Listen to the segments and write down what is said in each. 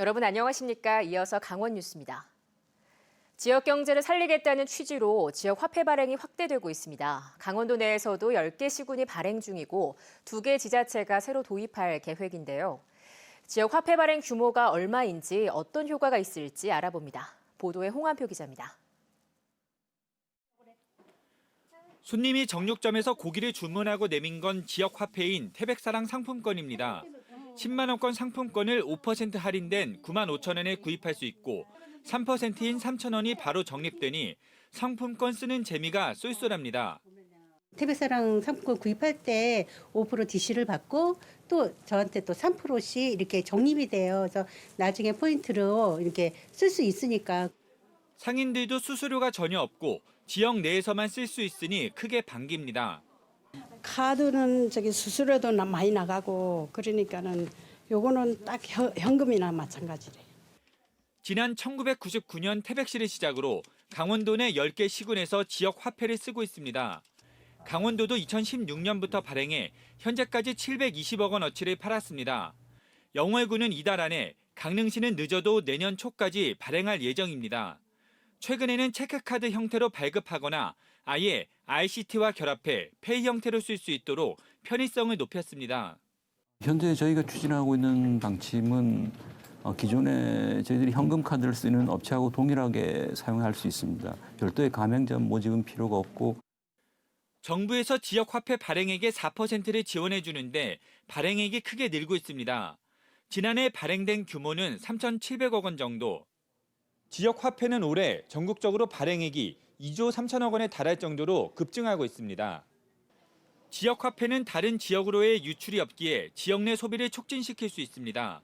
여러분 안녕하십니까? 이어서 강원 뉴스입니다. 지역 경제를 살리겠다는 취지로 지역 화폐 발행이 확대되고 있습니다. 강원도 내에서도 10개 시군이 발행 중이고 2개 지자체가 새로 도입할 계획인데요. 지역 화폐 발행 규모가 얼마인지 어떤 효과가 있을지 알아봅니다. 보도에 홍한표 기자입니다. 손님이 정육점에서 고기를 주문하고 내민 건 지역 화폐인 태백사랑 상품권입니다. 10만 원권 상품권을 5% 할인된 9만 5천 원에 구입할 수 있고 3%인 3천 원이 바로 적립되니 상품권 쓰는 재미가 쏠쏠합니다. 태백사랑 상품권 구입할 때 5% DC를 받고 또 저한테 또 3%씩 이렇게 적립이 돼요. 그래서 나중에 포인트로 이렇게 쓸 수 있으니까. 상인들도 수수료가 전혀 없고 지역 내에서만 쓸 수 있으니 크게 반깁니다. 카드는 수수료도 많이 나가고 그러니까는 요거는 딱 현금이나 마찬가지래요. 지난 1999년 태백시를 시작으로 강원도 내 10개 시군에서 지역 화폐를 쓰고 있습니다. 강원도도 2016년부터 발행해 현재까지 720억 원어치를 팔았습니다. 영월군은 이달 안에, 강릉시는 늦어도 내년 초까지 발행할 예정입니다. 최근에는 체크카드 형태로 발급하거나 아예 ICT와 결합해 페이 형태로 쓸 수 있도록 편의성을 높였습니다. 현재 저희가 추진하고 있는 방침은 기존에 저희들이 현금 카드를 쓰는 업체하고 동일하게 사용할 수 있습니다. 별도의 가맹점 모집은 필요가 없고. 정부에서 지역 화폐 발행액의 4%를 지원해 주는데 발행액이 크게 늘고 있습니다. 지난해 발행된 규모는 3,700억 원 정도. 지역 화폐는 올해 전국적으로 발행액이 2조 3천억 원에 달할 정도로 급증하고 있습니다. 지역 화폐는 다른 지역으로의 유출이 없기에 지역 내 소비를 촉진시킬 수 있습니다.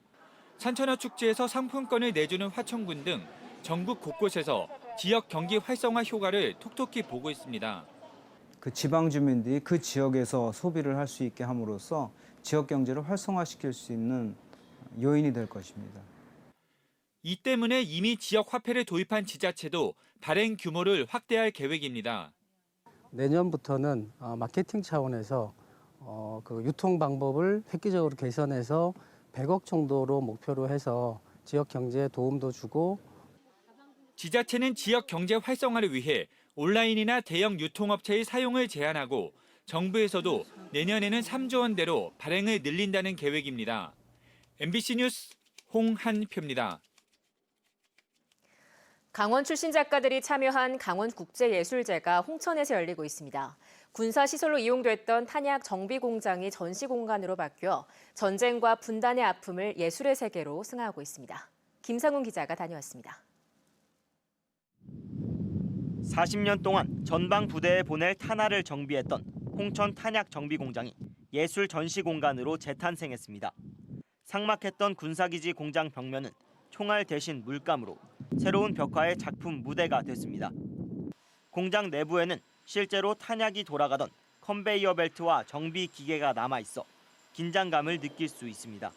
산천어 축제에서 상품권을 내주는 화천군 등 전국 곳곳에서 지역 경기 활성화 효과를 톡톡히 보고 있습니다. 그 지방 주민들이 그 지역에서 소비를 할 수 있게 함으로써 지역 경제를 활성화시킬 수 있는 요인이 될 것입니다. 이 때문에 이미 지역 화폐를 도입한 지자체도 발행 규모를 확대할 계획입니다. 내년부터는 마케팅 차원에서 그 유통 방법을 획기적으로 개선해서 100억 정도로 목표로 해서 지역 경제에 도움도 주고. 지자체는 지역 경제 활성화를 위해 온라인이나 대형 유통업체의 사용을 제한하고 정부에서도 내년에는 3조 원대로 발행을 늘린다는 계획입니다. MBC 뉴스 홍한표입니다. 강원 출신 작가들이 참여한 강원국제예술제가 홍천에서 열리고 있습니다. 군사시설로 이용됐던 탄약 정비 공장이 전시 공간으로 바뀌어 전쟁과 분단의 아픔을 예술의 세계로 승화하고 있습니다. 김상훈 기자가 다녀왔습니다. 40년 동안 전방 부대에 보낼 탄화를 정비했던 홍천 탄약 정비 공장이 예술 전시 공간으로 재탄생했습니다. 삭막했던 군사기지 공장 벽면은 총알 대신 물감으로 새로운 벽화의 작품 무대가 됐습니다. 공장 내부에는 실제로 탄약이 돌아가던 컨베이어 벨트와 정비 기계가 남아있어 긴장감을 느낄 수 있습니다.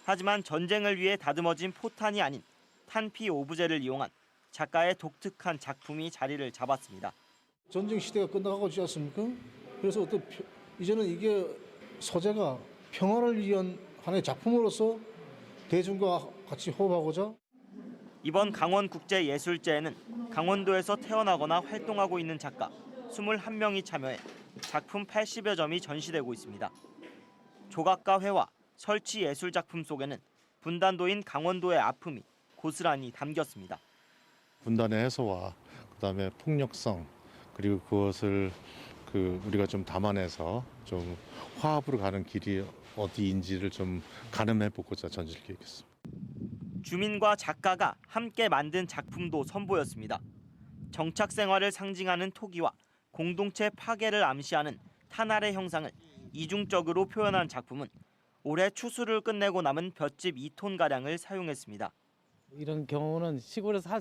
하지만 전쟁을 위해 다듬어진 포탄이 아닌 탄피 오브제를 이용한 작가의 독특한 작품이 자리를 잡았습니다. 전쟁 시대가 끝나가고 있지 않습니까? 그래서 이제는 이게 소재가 평화를 위한 하나의 작품으로서 대중과 같이 호흡하고자. 이번 강원국제예술제에는 강원도에서 태어나거나 활동하고 있는 작가 21명이 참여해 작품 80여 점이 전시되고 있습니다. 조각가 회화, 설치 예술 작품 속에는 분단도인 강원도의 아픔이 고스란히 담겼습니다. 분단의 해소와 그다음에 폭력성 그리고 그것을 우리가 좀 담아내서 좀 화합으로 가는 길이 어디인지를 좀 가늠해 보고자 전시를 기획했습니다. 주민과 작가가 함께 만든 작품도 선보였습니다. 정착 생활을 상징하는 토기와 공동체 파괴를 암시하는 탄알의 형상을 이중적으로 표현한 작품은 올해 추수를 끝내고 남은 볏짚 2톤가량을 사용했습니다. 이런 경우는 시골에서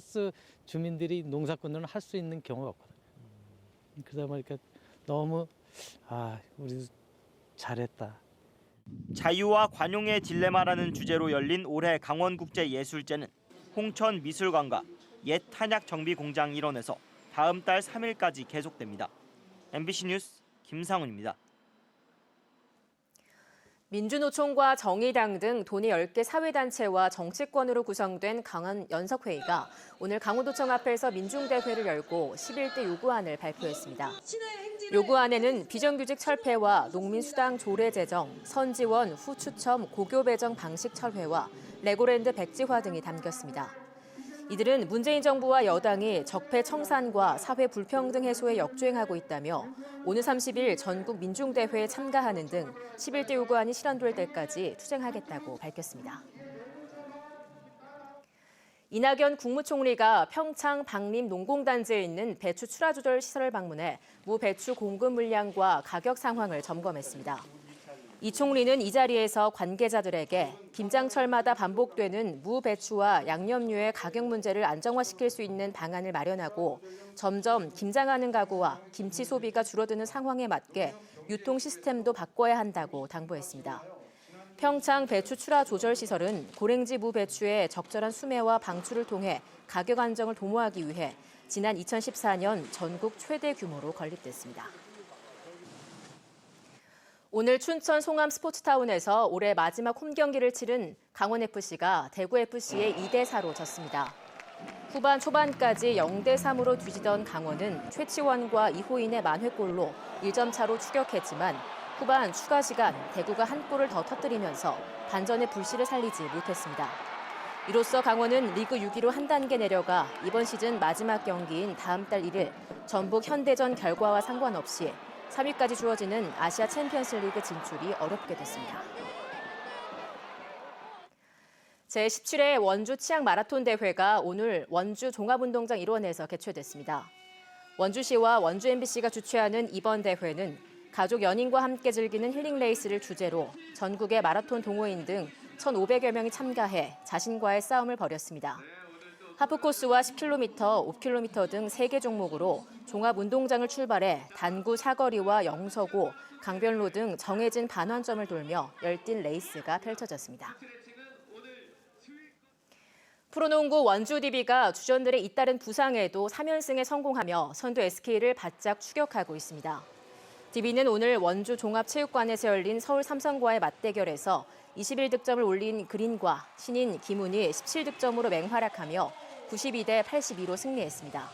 주민들이 농사꾼들은 할 수 있는 경우가 없거든요. 그러다 보니까 너무 우리 잘했다. 자유와 관용의 딜레마라는 주제로 열린 올해 강원국제예술제는 홍천미술관과 옛 탄약 정비 공장 일원에서 다음 달 3일까지 계속됩니다. MBC 뉴스 김상훈입니다. 민주노총과 정의당 등 도내 10개 사회단체와 정치권으로 구성된 강원 연석회의가 오늘 강원도청 앞에서 민중대회를 열고 11대 요구안을 발표했습니다. 요구안에는 비정규직 철폐와 농민수당 조례 제정, 선지원 후추첨 고교 배정 방식 철회와 레고랜드 백지화 등이 담겼습니다. 이들은 문재인 정부와 여당이 적폐 청산과 사회 불평등 해소에 역주행하고 있다며 오는 30일 전국 민중대회에 참가하는 등 11대 요구안이 실현될 때까지 투쟁하겠다고 밝혔습니다. 이낙연 국무총리가 평창 박림 농공단지에 있는 배추 출하 조절 시설을 방문해 무 배추 공급 물량과 가격 상황을 점검했습니다. 이 총리는 이 자리에서 관계자들에게 김장철마다 반복되는 무, 배추와 양념류의 가격 문제를 안정화시킬 수 있는 방안을 마련하고 점점 김장하는 가구와 김치 소비가 줄어드는 상황에 맞게 유통 시스템도 바꿔야 한다고 당부했습니다. 평창 배추 출하 조절 시설은 고랭지 무 배추의 적절한 수매와 방출을 통해 가격 안정을 도모하기 위해 지난 2014년 전국 최대 규모로 건립됐습니다. 오늘 춘천 송암 스포츠타운에서 올해 마지막 홈경기를 치른 강원FC가 대구FC에 2대4로 졌습니다. 후반 초반까지 0대3으로 뒤지던 강원은 최치원과 이호인의 만회골로 1점 차로 추격했지만 후반 추가 시간 대구가 한 골을 더 터뜨리면서 반전의 불씨를 살리지 못했습니다. 이로써 강원은 리그 6위로 한 단계 내려가 이번 시즌 마지막 경기인 다음 달 1일 전북 현대전 결과와 상관없이 3위까지 주어지는 아시아 챔피언스리그 진출이 어렵게 됐습니다. 제17회 원주 치약 마라톤 대회가 오늘 원주 종합운동장 일원에서 개최됐습니다. 원주시와 원주 MBC가 주최하는 이번 대회는 가족 연인과 함께 즐기는 힐링 레이스를 주제로 전국의 마라톤 동호인 등 1,500여 명이 참가해 자신과의 싸움을 벌였습니다. 하프코스와 10km, 5km 등 3개 종목으로 종합운동장을 출발해 단구 사거리와 영서고, 강변로 등 정해진 반환점을 돌며 열띤 레이스가 펼쳐졌습니다. 프로농구 원주 DB가 주전들의 잇따른 부상에도 3연승에 성공하며 선두 SK를 바짝 추격하고 있습니다. DB는 오늘 원주 종합체육관에서 열린 서울 삼성과의 맞대결에서 21득점을 올린 그린과 신인 김훈이 17득점으로 맹활약하며 92대 82로 승리했습니다.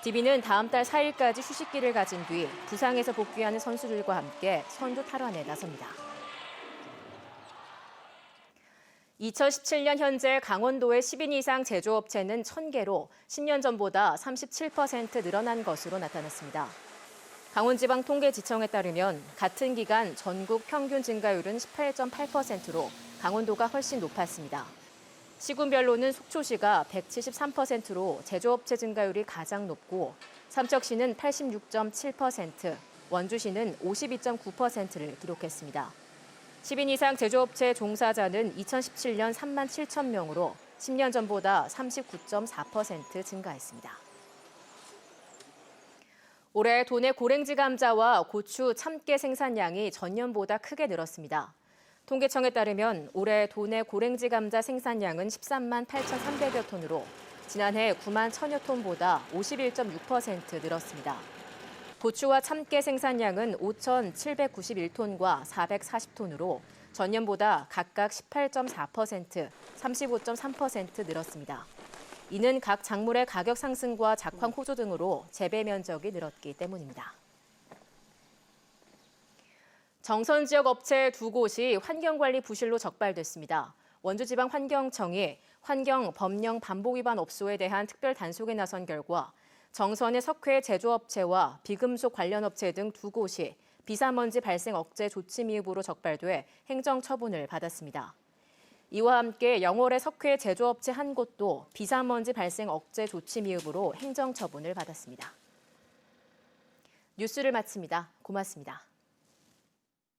DB는 다음 달 4일까지 휴식기를 가진 뒤 부상에서 복귀하는 선수들과 함께 선두 탈환에 나섭니다. 2017년 현재 강원도의 10인 이상 제조업체는 1,000개로 10년 전보다 37% 늘어난 것으로 나타났습니다. 강원지방통계지청에 따르면 같은 기간 전국 평균 증가율은 18.8%로 강원도가 훨씬 높았습니다. 시군별로는 속초시가 173%로 제조업체 증가율이 가장 높고 삼척시는 86.7%, 원주시는 52.9%를 기록했습니다. 10인 이상 제조업체 종사자는 2017년 3만 7천 명으로 10년 전보다 39.4% 증가했습니다. 올해 도내 고랭지 감자와 고추, 참깨 생산량이 전년보다 크게 늘었습니다. 통계청에 따르면 올해 도내 고랭지 감자 생산량은 13만 8,300여 톤으로 지난해 9만 1,000여 톤보다 51.6% 늘었습니다. 고추와 참깨 생산량은 5,791톤과 440톤으로 전년보다 각각 18.4%, 35.3% 늘었습니다. 이는 각 작물의 가격 상승과 작황 호조 등으로 재배 면적이 늘었기 때문입니다. 정선 지역 업체 2곳이 환경관리 부실로 적발됐습니다. 원주지방환경청이 환경 법령 반복 위반 업소에 대한 특별 단속에 나선 결과 정선의 석회 제조업체와 비금속 관련 업체 등 2곳이 비사먼지 발생 억제 조치 미흡으로 적발돼 행정처분을 받았습니다. 이와 함께 영월의 석회 제조업체 한 곳도 비사먼지 발생 억제 조치 미흡으로 행정처분을 받았습니다. 뉴스를 마칩니다. 고맙습니다.